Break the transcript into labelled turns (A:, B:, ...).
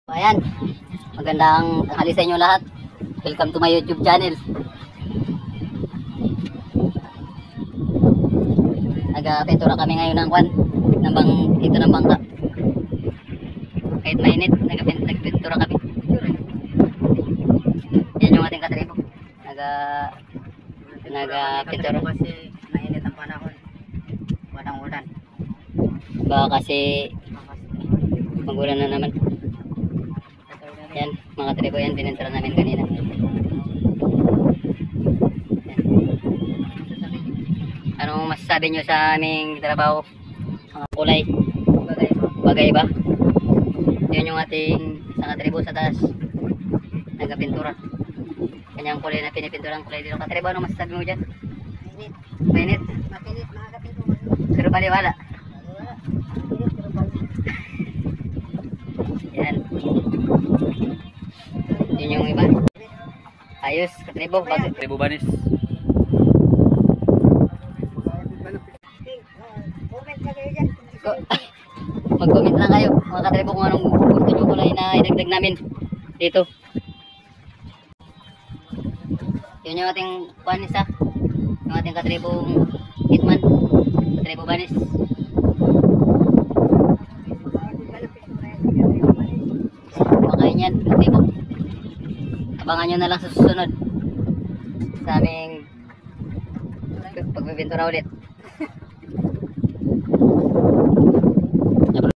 A: Ayan, magandang tanghali sa inyo lahat. Welcome to my YouTube channel. Nag-apentura kami ngayon ng ito ng bangka. Kahit mainit, nag-apentura kami. Yan yung ating katribo. Nag-apentura.
B: Kasi mainit ang panahon. Walang ulan.
A: Baka kasi magulan na naman. Yan, mga tribo yan, pinintura namin kanina. Yan. Anong masasabi nyo sa aming trabaho? Mga kulay? Bagay ba? Yan yung ating isang tribo sa taas. Nagapintura. Kanyang kulay na pinipintura ang kulay dito. Katribo, anong masasabi mo dyan?
B: Mainit.
A: Mainit?
B: Mapinit mga kapintura.
A: Pero baliwala. Yan. Yun yung iba. Ayos, katribo.
C: Tribo Banis.
B: Comment ka kayo dyan.
A: Mag-comment lang kayo mga katribo kung anong gusto nyo kulay na idagdag namin dito. Yun yung ating panisa. Yung ating katribong hitman. Katribo Banis. Makain yan, katribo. Abangan nyo na lang sa susunod sa aming pagbibintura ulit.